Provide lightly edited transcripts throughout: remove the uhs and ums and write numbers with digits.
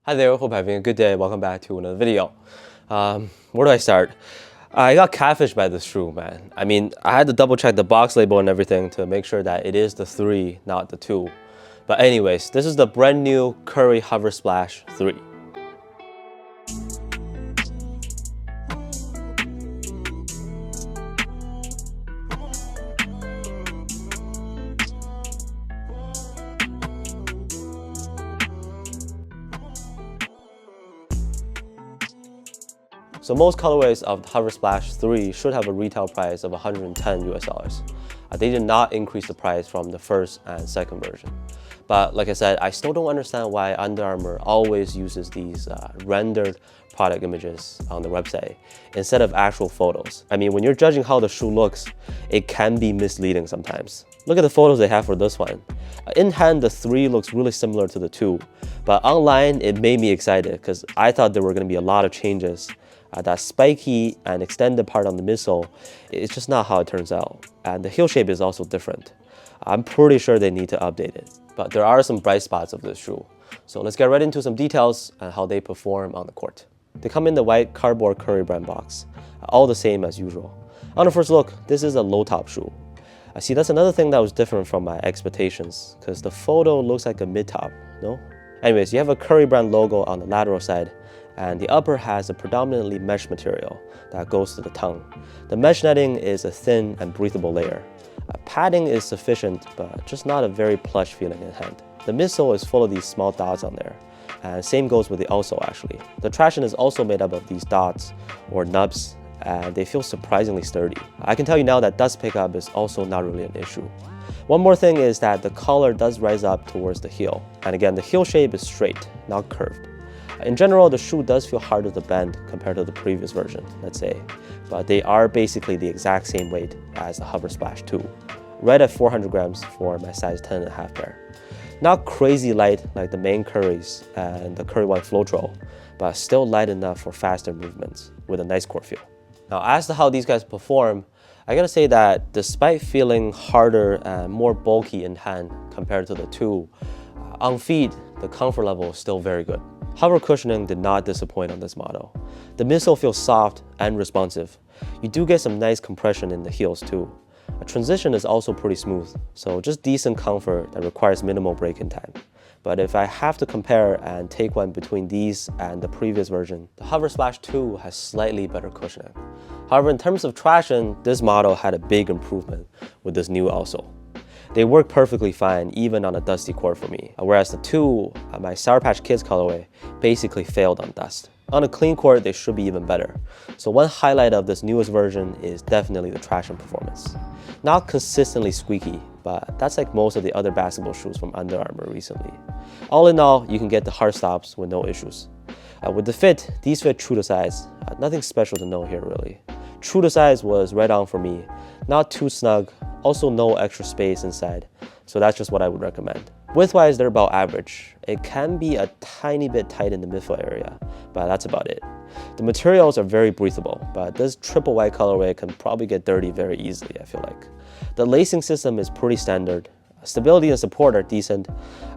Hi there, hope you're having a good day. Welcome back to another video. Where do I start? I got catfished by this shoe, man. I mean, I had to double check the box label and everything to make sure that it is the 3, not the 2. But anyways, this is the brand new Curry HOVR Splash 3. So most colorways of the HOVR Splash 3 should have a retail price of 110 US dollars. They did not increase the price from the first and second version. But like I said, I still don't understand why Under Armour always uses these rendered product images on the website instead of actual photos. I mean, when you're judging how the shoe looks, it can be misleading sometimes. Look at the photos they have for this one. In hand, the 3 looks really similar to the 2, but online, it made me excited because I thought there were going to be a lot of changes. That spiky and extended part on the midsole, it's just not how it turns out. And the heel shape is also different. I'm pretty sure they need to update it. But there are some bright spots of this shoe. So let's get right into some details on how they perform on the court. They come in the white cardboard Curry brand box, all the same as usual. On the first look, this is a low top shoe. I see that's another thing that was different from my expectations, because the photo looks like a mid top, no? Anyways, you have a Curry brand logo on the lateral side, and the upper has a predominantly mesh material that goes to the tongue. The mesh netting is a thin and breathable layer. Padding is sufficient, but just not a very plush feeling in hand. The midsole is full of these small dots on there, and same goes with the outsole actually. The traction is also made up of these dots, or nubs, and they feel surprisingly sturdy. I can tell you now that dust pickup is also not really an issue. One more thing is that the collar does rise up towards the heel, and again, the heel shape is straight, not curved. In general, the shoe does feel harder to bend compared to the previous version, let's say, but they are basically the exact same weight as the HOVR Splash 2, right at 400 grams for my size 10.5 pair. Not crazy light like the main Currys and the Curry One Floatrol, but still light enough for faster movements with a nice court feel. Now, as to how these guys perform, I gotta say that despite feeling harder and more bulky in hand compared to the 2, on feet, the comfort level is still very good. HOVR cushioning did not disappoint on this model. The midsole feels soft and responsive. You do get some nice compression in the heels too. A transition is also pretty smooth, so just decent comfort that requires minimal break-in time. But if I have to compare and take one between these and the previous version, the HOVR Splash 2 has slightly better cushioning. However, in terms of traction, this model had a big improvement with this new outsole. They work perfectly fine even on a dusty court for me, whereas the 2, my Sour Patch Kids colorway, basically failed on dust. On a clean court, they should be even better. So one highlight of this newest version is definitely the traction performance. Not consistently squeaky, but that's like most of the other basketball shoes from Under Armour recently. All in all, you can get the hard stops with no issues. With the fit, these fit true to size. Nothing special to know here really. True to size was right on for me. Not too snug, also no extra space inside, so that's just what I would recommend. Width-wise, they're about average. It can be a tiny bit tight in the midfoot area, but that's about it. The materials are very breathable, but this triple white colorway can probably get dirty very easily, I feel like. The lacing system is pretty standard. Stability and support are decent,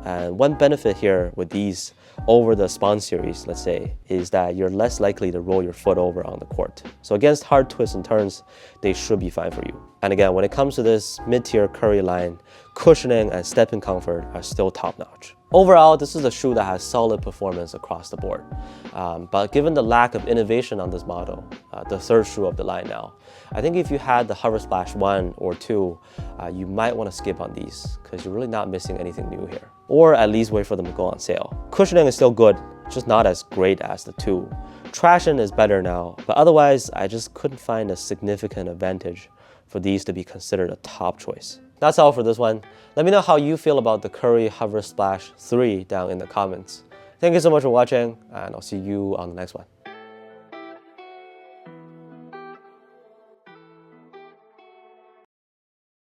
and one benefit here with these over the Spawn series, let's say, is that you're less likely to roll your foot over on the court. So against hard twists and turns, they should be fine for you. And again, when it comes to this mid-tier Curry line, cushioning and step-in comfort are still top-notch. Overall, this is a shoe that has solid performance across the board. But given the lack of innovation on this model, the third shoe of the line now, I think if you had the HOVR Splash 1 or 2, you might want to skip on these because you're really not missing anything new here. Or at least wait for them to go on sale. Cushioning is still good, just not as great as the 2. Traction is better now, but otherwise, I just couldn't find a significant advantage for these to be considered a top choice. That's all for this one. Let me know how you feel about the Curry HOVR Splash 3 down in the comments. Thank you so much for watching, and I'll see you on the next one.